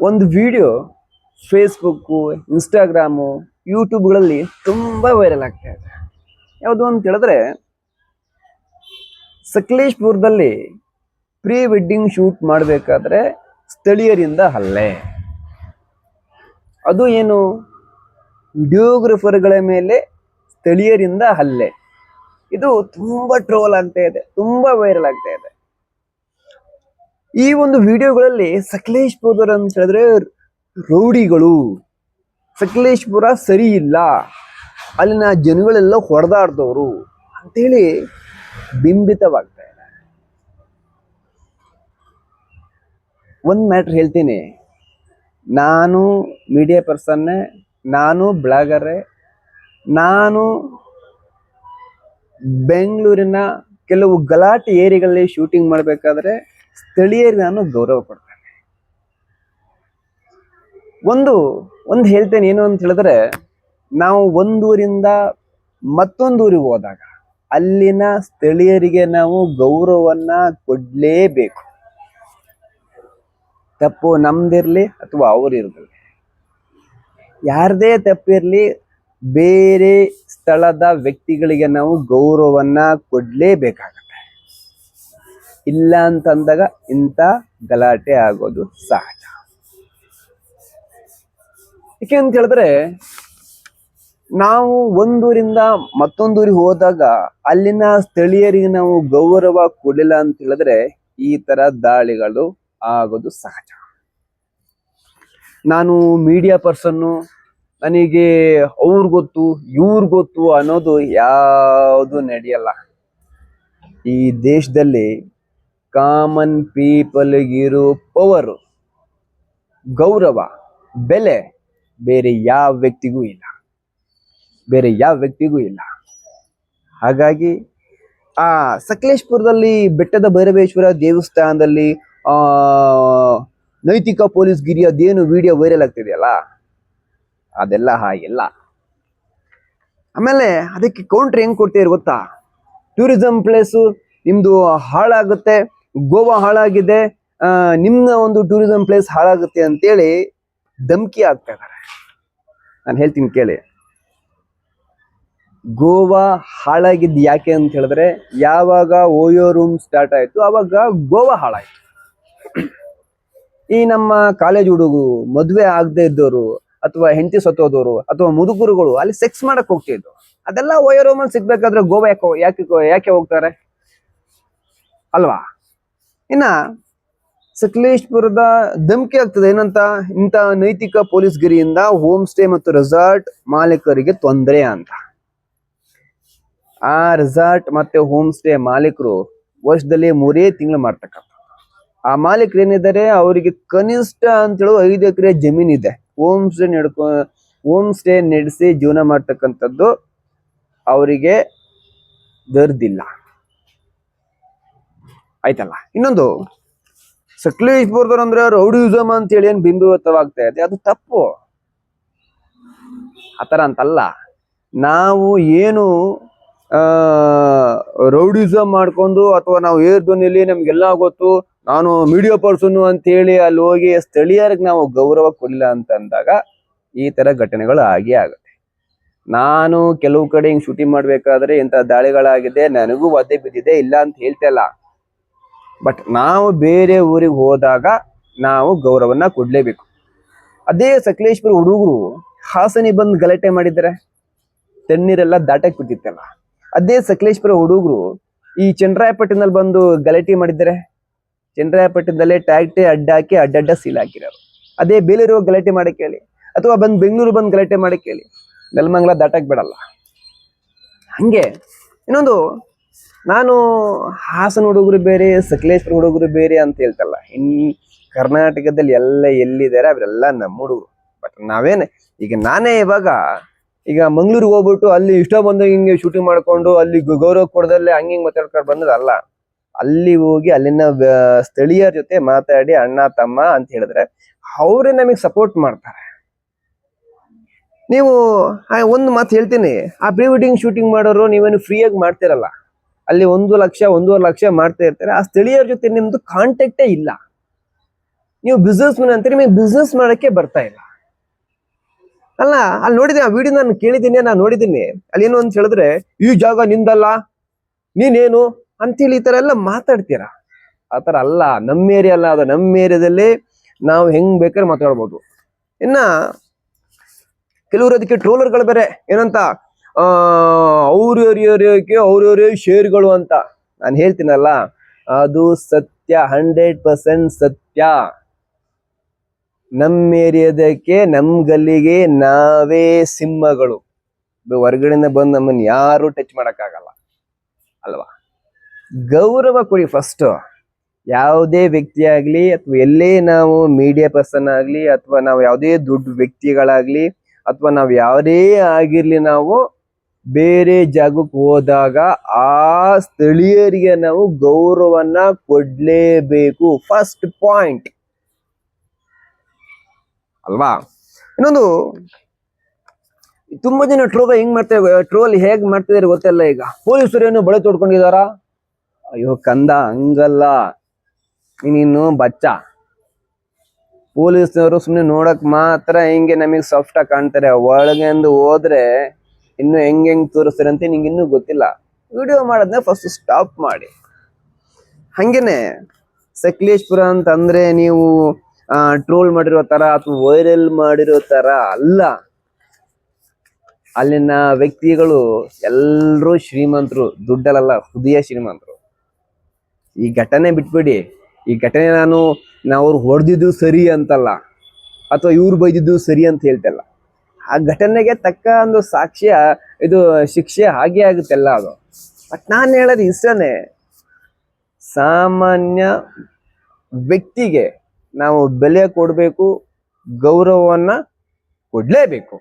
ಒಂದು video Facebook, Instagram, ಯೂಟ್ಯೂಬ್ಗಳಲ್ಲಿ ತುಂಬ viral ಆಗ್ತಾ ಇದೆ. ಯಾವುದು ಅಂತ ಹೇಳಿದ್ರೆ, ಸಕಲೇಶ್ಪುರದಲ್ಲಿ ಪ್ರೀ ವೆಡ್ಡಿಂಗ್ ಶೂಟ್ ಮಾಡಬೇಕಾದ್ರೆ ಸ್ಥಳೀಯರಿಂದ ಹಲ್ಲೆ. ಅದು ಏನು, ವಿಡಿಯೋಗ್ರಫರ್ಗಳ ಮೇಲೆ ಸ್ಥಳೀಯರಿಂದ ಹಲ್ಲೆ. ಇದು ತುಂಬ ಟ್ರೋಲ್ ಆಗ್ತಾ ಇದೆ, ತುಂಬ ವೈರಲ್ ಆಗ್ತಾ ಇದೆ. ಈ ಒಂದು ವಿಡಿಯೋಗಳಲ್ಲಿ ಸಕಲೇಶ್ಪುರದವರು ಅಂತ ಹೇಳಿದ್ರೆ ರೌಡಿಗಳು, ಸಕಲೇಶ್ಪುರ ಸರಿ ಇಲ್ಲ, ಅಲ್ಲಿನ ಜನಗಳೆಲ್ಲ ಹೊಡೆದಾಡ್ದವರು ಅಂತೇಳಿ ಬಿಂಬಿತವಾಗ್ತಾ ಇದೆ. ಒಂದು ಮ್ಯಾಟ್ರ್ ಹೇಳ್ತೀನಿ, ನಾನು ಮೀಡಿಯಾ ಪರ್ಸನ್ನೇ, ನಾನು ಬ್ಲಾಗರೇ, ನಾನು ಬೆಂಗಳೂರಿನ ಕೆಲವು ಗಲಾಟೆ ಏರಿಯಾಗಳಲ್ಲಿ ಶೂಟಿಂಗ್ ಮಾಡಬೇಕಾದ್ರೆ ಸ್ಥಳೀಯರಿಗೆ ನಾನು ಗೌರವ ಕೊಡ್ತೇನೆ. ಒಂದು ಹೇಳ್ತೇನೆ, ಏನು ಅಂತ ಹೇಳಿದ್ರೆ, ನಾವು ಒಂದೂರಿಂದ ಮತ್ತೊಂದೂರಿಗೆ ಹೋದಾಗ ಅಲ್ಲಿನ ಸ್ಥಳೀಯರಿಗೆ ನಾವು ಗೌರವವನ್ನ ಕೊಡ್ಲೇಬೇಕು. ತಪ್ಪು ನಮ್ದಿರ್ಲಿ ಅಥವಾ ಅವ್ರಿರ್ಲಿ, ಯಾರದೇ ತಪ್ಪಿರ್ಲಿ, ಬೇರೆ ಸ್ಥಳದ ವ್ಯಕ್ತಿಗಳಿಗೆ ನಾವು ಗೌರವವನ್ನ ಕೊಡ್ಲೇಬೇಕಾಗತ್ತೆ. ಇಲ್ಲ ಅಂತಂದಾಗ ಇಂಥ ಗಲಾಟೆ ಆಗೋದು ಸಹಜ. ಯಾಕೆ ಅಂತ ಹೇಳಿದ್ರೆ, ನಾವು ಒಂದೂರಿಂದ ಮತ್ತೊಂದೂರಿಗೆ ಹೋದಾಗ ಅಲ್ಲಿನ ಸ್ಥಳೀಯರಿಗೆ ನಾವು ಗೌರವ ಕೊಡಲಿಲ್ಲ ಅಂತ ಹೇಳಿದ್ರೆ ಈ ತರ ದಾಳಿಗಳು ಆಗೋದು ಸಹಜ. ನಾನು ಮೀಡಿಯಾ ಪರ್ಸನ್ನು, ನನಗೆ ಅವ್ರು ಗೊತ್ತು ಇವ್ರು ಗೊತ್ತು ಅನ್ನೋದು ಯಾವುದು ನಡೆಯಲ್ಲ. ಈ ದೇಶದಲ್ಲಿ ಕಾಮನ್ ಪೀಪಲ್ಗಿರೋ ಪವರು, ಗೌರವ, ಬೆಲೆ ಬೇರೆ ಯಾವ ವ್ಯಕ್ತಿಗೂ ಇಲ್ಲ. ಹಾಗಾಗಿ ಆ ಸಕಲೇಶ್ಪುರದಲ್ಲಿ ಬೆಟ್ಟದ ಭೈರವೇಶ್ವರ ದೇವಸ್ಥಾನದಲ್ಲಿ ನೈತಿಕ ಪೊಲೀಸ್ ಗಿರಿ ಅದೇನು ವಿಡಿಯೋ ವೈರಲ್ ಆಗ್ತಿದೆಯಲ್ಲ, ಅದೆಲ್ಲ ಹಾಗಿಲ್ಲ. ಆಮೇಲೆ ಅದಕ್ಕೆ ಕೌಂಟ್ರ್ ಹೆಂಗ್ ಕೊಡ್ತೀರಿ ಗೊತ್ತಾ? ಟೂರಿಸಂ ಪ್ಲೇಸು ನಿಮ್ದು ಹಾಳಾಗುತ್ತೆ, ಗೋವಾ ಹಾಳಾಗಿದೆ, ನಿಮ್ಮ ಒಂದು ಟೂರಿಸಂ ಪ್ಲೇಸ್ ಹಾಳಾಗುತ್ತೆ ಅಂತೇಳಿ ಧಮಕಿ ಆಗ್ತಾ ಇದ್ದಾರೆ. ನಾನು ಹೇಳ್ತೀನಿ ಕೇಳಿ. ಗೋವಾ ಹಾಳಾಗಿದ್ದು ಯಾಕೆ ಅಂತ ಹೇಳಿದ್ರೆ, ಯಾವಾಗ ಓಯೋ ರೂಮ್ ಸ್ಟಾರ್ಟ್ ಆಯ್ತು ಅವಾಗ ಗೋವಾ ಹಾಳಾಯ್ತು. ಈ ನಮ್ಮ ಕಾಲೇಜ್ ಹುಡುಗರು, ಮದುವೆ ಆಗದೆ ಇದ್ದವರು, ಅಥವಾ ಹೆಂಡತಿ ಸತ್ತೋದವರು, ಅಥವಾ ಮುದುಕರುಗಳು ಅಲ್ಲಿ ಸೆಕ್ಸ್ ಮಾಡಕ್ ಹೋಗ್ತಿದ್ರು. ಅದೆಲ್ಲ ಓಯೋ ರೂಮ್ ಅಲ್ಲಿ ಸಿಗ್ಬೇಕಾದ್ರೆ ಗೋವಾ ಯಾಕೆ ಹೋಗ್ತಾರೆ ಅಲ್ವಾ? ಇನ್ನ ಸಕಲೇಶ್ಪುರದ ಧಮಕಿ ಆಗ್ತದೆ ಏನಂತ, ಇಂಥ ನೈತಿಕ ಪೊಲೀಸ್ ಗಿರಿಯಿಂದ ಹೋಮ್ ಸ್ಟೇ ಮತ್ತು ರೆಸಾರ್ಟ್ ಮಾಲೀಕರಿಗೆ ತೊಂದರೆ ಅಂತ. ಆ ರೆಸಾರ್ಟ್ ಮತ್ತೆ ಹೋಮ್ ಸ್ಟೇ ಮಾಲೀಕರು ವರ್ಷದಲ್ಲಿ 3 ತಿಂಗಳು ಮಾಡ್ತಕ್ಕಂಥ. ಆ ಮಾಲೀಕರು ಏನಿದ್ದಾರೆ, ಅವರಿಗೆ ಕನಿಷ್ಠ ಅಂತ ಹೇಳೋ 5 ಎಕರೆ ಜಮೀನ್ ಇದೆ. ಹೋಮ್ ಸ್ಟೇ ನಡೆಸಿ ಜೀವನ ಮಾಡ್ತಕ್ಕಂಥದ್ದು ಅವರಿಗೆ ದರ್ದಿಲ್ಲ. ಆಯ್ತಲ್ಲ. ಇನ್ನೊಂದು, ಸಕಲೇಶ್ಪುರದವ್ರು ಅಂದ್ರೆ ರೌಡಿಸಮ್ ಅಂತ ಹೇಳಿ ಏನ್ ಬಿಂಬಿತವಾಗ್ತಾ ಇದೆ, ಅದು ತಪ್ಪು. ಆತರ ಅಂತಲ್ಲ. ನಾವು ಏನು ರೌಡಿಸಮ್ ಮಾಡ್ಕೊಂಡು, ಅಥವಾ ನಾವು ಏರ್ ಧ್ವನಿಯಲ್ಲಿ ನಮ್ಗೆಲ್ಲ ಗೊತ್ತು, ನಾನು ಮೀಡಿಯಾ ಪರ್ಸನ್ ಅಂತ ಹೇಳಿ ಅಲ್ಲಿ ಹೋಗಿ ಸ್ಥಳೀಯರಿಗೆ ನಾವು ಗೌರವ ಕೊಡಲಿಲ್ಲ ಅಂತಂದಾಗ ಈ ತರ ಘಟನೆಗಳು ಆಗುತ್ತೆ. ನಾನು ಕೆಲವು ಕಡೆ ಹಿಂಗ್ ಶೂಟಿಂಗ್ ಮಾಡ್ಬೇಕಾದ್ರೆ ಇಂಥ ದಾಳಿಗಳಾಗಿದೆ, ನನಗೂ ಒದ್ದೆ ಬಿದ್ದಿದೆ, ಇಲ್ಲ ಅಂತ ಹೇಳ್ತಾ ಇಲ್ಲ. ಬಟ್ ನಾವು ಬೇರೆ ಊರಿಗೆ ಹೋದಾಗ ನಾವು ಗೌರವನ್ನ ಕೊಡ್ಲೇಬೇಕು. ಅದೇ ಸಕಲೇಶ್ಪುರ ಹುಡುಗರು ಹಾಸನಿ ಬಂದು ಗಲಾಟೆ ಮಾಡಿದ್ದಾರೆ, ತಣ್ಣೀರೆಲ್ಲ ದಾಟಕ್ ಬಿಟ್ಟಿತ್ತಲ್ಲ. ಅದೇ ಸಕಲೇಶ್ಪುರ ಹುಡುಗರು ಈ ಚನ್ನರಾಯಪಟ್ಟಣದಲ್ಲಿ ಬಂದು ಗಲಾಟೆ ಮಾಡಿದ್ದಾರೆ. ಚನ್ನರಾಯಪಟ್ಟಣದಲ್ಲೇ ಟ್ಯಾಕ್ಟೆ ಅಡ್ಡ ಸೀಲ್ ಹಾಕಿರೋರು. ಅದೇ ಬೇಲೂರು ಗಲಾಟೆ ಮಾಡಕ್ ಹೇಳಿ, ಅಥವಾ ಬೆಂಗಳೂರು ಬಂದು ಗಲಾಟೆ ಮಾಡಕ್ ಹೇಳಿ, ನೆಲಮಂಗಲ ದಾಟಕ್ ಬಿಡಲ್ಲ. ಹಂಗೆ ಇನ್ನೊಂದು, ನಾನು ಹಾಸನ ಹುಡುಗರು ಬೇರೆ, ಸಕಲೇಶ್ಪುರ ಹುಡುಗರು ಬೇರೆ ಅಂತ ಹೇಳ್ತಲ್ಲ. ಕರ್ನಾಟಕದಲ್ಲಿ ಎಲ್ಲ ಎಲ್ಲಿದ್ದಾರೆ ಅವರೆಲ್ಲ ನಮ್ಮ ಹುಡುಗರು. ಬಟ್ ನಾನೇ ಈಗ ಮಂಗ್ಳೂರಿಗೆ ಹೋಗ್ಬಿಟ್ಟು ಅಲ್ಲಿ ಇಷ್ಟ ಬಂದಾಗ ಹಿಂಗೆ ಶೂಟಿಂಗ್ ಮಾಡ್ಕೊಂಡು ಅಲ್ಲಿ ಗೌರವ ಕೊಡದಲ್ಲೇ ಹಂಗೆ ಮಾತಾಡ್ಕೊಂಡು ಬಂದದಲ್ಲ. ಅಲ್ಲಿ ಹೋಗಿ ಅಲ್ಲಿನ ಸ್ಥಳೀಯರ ಜೊತೆ ಮಾತಾಡಿ ಅಣ್ಣ ತಮ್ಮ ಅಂತ ಹೇಳಿದ್ರೆ ಅವರೇ ನಮಗೆ ಸಪೋರ್ಟ್ ಮಾಡ್ತಾರೆ. ನೀವು ಒಂದು ಮಾತು ಹೇಳ್ತೀನಿ, ಆ ಪ್ರೀ ವೆಡ್ಡಿಂಗ್ ಶೂಟಿಂಗ್ ಮಾಡೋರು ನೀವೇನು ಫ್ರೀಯಾಗಿ ಮಾಡ್ತಿರಲ್ಲ, ಅಲ್ಲಿ 1 ಲಕ್ಷ 1.5 ಲಕ್ಷ ಮಾಡ್ತಾ ಇರ್ತಾರೆ. ಆ ಸ್ಥಳೀಯರ ಜೊತೆ ನಿಮ್ದು ಕಾಂಟ್ಯಾಕ್ಟೇ ಇಲ್ಲ. ನೀವು ಬಿಸ್ನೆಸ್ ಮ್ಯಾನ್ ಅಂತೀರಿ, ನಿಮಗೆ ಬಿಸ್ನೆಸ್ ಮಾಡಕ್ಕೆ ಬರ್ತಾ ಇಲ್ಲ. ಅಲ್ಲ, ಅಲ್ಲಿ ನೋಡಿದ್ದೀನಿ, ಆ ವಿಡಿಯೋ ನಾನು ಕೇಳಿದ್ದೀನಿ, ನಾನು ನೋಡಿದ್ದೀನಿ. ಅಲ್ಲಿ ಏನು ಅಂತ ಹೇಳಿದ್ರೆ, ಈ ಜಾಗ ನಿಂದಲ್ಲ, ನೀನೇನು ಅಂತೇಳಿ ಈ ತರ ಎಲ್ಲ ಮಾತಾಡ್ತೀರಾ. ಆತರ ಅಲ್ಲ, ನಮ್ಮ ಏರಿಯಾ ಅಲ್ಲ ಅದು. ನಮ್ಮ ಏರಿಯಾದಲ್ಲಿ ನಾವು ಹೆಂಗ್ ಬೇಕಾದ್ರೆ ಮಾತಾಡ್ಬೋದು. ಇನ್ನ ಕೆಲವರು ಅದಕ್ಕೆ ಟ್ರೋಲರ್ಗಳು ಬೇರೆ ಏನಂತ, ಅವ್ರ ಏರಿಯಾಕ್ಕೆ ಅವ್ರವರೇ ಶೇರ್ಗಳು ಅಂತ. ನಾನು ಹೇಳ್ತೀನಲ್ಲ, ಅದು ಸತ್ಯ, 100% ಸತ್ಯ. ನಮ್ಮ ಏರಿಯಾದಕ್ಕೆ, ನಮ್ ಗಲ್ಲಿಗೆ ನಾವೇ ಸಿಂಹಗಳು. ಹೊರಗಡೆಯಿಂದ ಬಂದು ನಮ್ಮನ್ನ ಯಾರು ಟಚ್ ಮಾಡಕ್ಕಾಗಲ್ಲ ಅಲ್ವಾ. ಗೌರವ ಕೊಡಿ ಫಸ್ಟ್. ಯಾವುದೇ ವ್ಯಕ್ತಿ ಆಗ್ಲಿ, ಅಥವಾ ಎಲ್ಲೇ ನಾವು ಮೀಡಿಯಾ ಪರ್ಸನ್ ಆಗ್ಲಿ, ಅಥವಾ ನಾವು ಯಾವುದೇ ದೊಡ್ಡ ವ್ಯಕ್ತಿಗಳಾಗ್ಲಿ, ಅಥವಾ ನಾವು ಯಾವುದೇ ಆಗಿರ್ಲಿ, ನಾವು ಬೇರೆ ಜಾಗಕ್ಕೆ ಹೋದಾಗ ಆ ಸ್ಥಳೀಯರಿಗೆ ನಾವು ಗೌರವನ ಕೊಡ್ಲೇಬೇಕು. ಫಸ್ಟ್ ಪಾಯಿಂಟ್ ಅಲ್ವಾ. ಇನ್ನೊಂದು, ತುಂಬಾ ಜನ ಟ್ರೋಲ್ ಹೇಗ್ ಮಾಡ್ತಿದಾರೆ ಗೊತ್ತಲ್ಲ. ಈಗ ಪೊಲೀಸರು ಏನು ಬಳೆ ತೊಡ್ಕೊಂಡಿದಾರ? ಅಯ್ಯೋ ಕಂದ, ಹಂಗಲ್ಲ. ನೀನು ಬಚ್ಚ. ಪೊಲೀಸ್ನವರು ಸುಮ್ನೆ ನೋಡಕ್ ಮಾತ್ರ ಹಿಂಗೆ ನಮಗೆ ಸಾಫ್ಟ್ ಆಗಿ ಕಾಣ್ತಾರೆ, ಒಳಗೆಂದು ಹೋದ್ರೆ ಇನ್ನು ಹೆಂಗ್ ತೋರಿಸ್ತಾರೆ ಅಂತ ನಿಂಗೆ ಇನ್ನೂ ಗೊತ್ತಿಲ್ಲ. ವಿಡಿಯೋ ಮಾಡೋದನ್ನ ಫಸ್ಟ್ ಸ್ಟಾಪ್ ಮಾಡಿ. ಹಂಗೇನೆ ಸಕಲೇಶ್ಪುರ ಅಂತಂದ್ರೆ ನೀವು ಟ್ರೋಲ್ ಮಾಡಿರೋ ತರ ಅಥವಾ ವೈರಲ್ ಮಾಡಿರೋ ತರ ಅಲ್ಲ. ಅಲ್ಲಿನ ವ್ಯಕ್ತಿಗಳು ಎಲ್ರೂ ಶ್ರೀಮಂತರು, ದುಡ್ಡಲ್ಲ, ಹೃದಯ ಶ್ರೀಮಂತರು. ಈ ಘಟನೆ ಬಿಟ್ಬಿಡಿ. ಈ ಘಟನೆ ನಾವು ಅವ್ರು ಹೊಡೆದಿದ್ದು ಸರಿ ಅಂತಲ್ಲ, ಅಥವಾ ಇವ್ರು ಬೈದಿದ್ದು ಸರಿ ಅಂತ ಹೇಳ್ತಲ್ಲ. ಆ ಘಟನೆಗೆ ತಕ್ಕ ಒಂದು ಶಿಕ್ಷೆ ಹಾಗೆ ಆಗುತ್ತೆಲ್ಲ ಅದು. ಬಟ್ ನಾನು ಹೇಳೋದು ಇಷ್ಟನೇ, ಸಾಮಾನ್ಯ ವ್ಯಕ್ತಿಗೆ ನಾವು ಬೆಲೆ ಕೊಡಬೇಕು, ಗೌರವವನ್ನ ಕೊಡ್ಲೇಬೇಕು.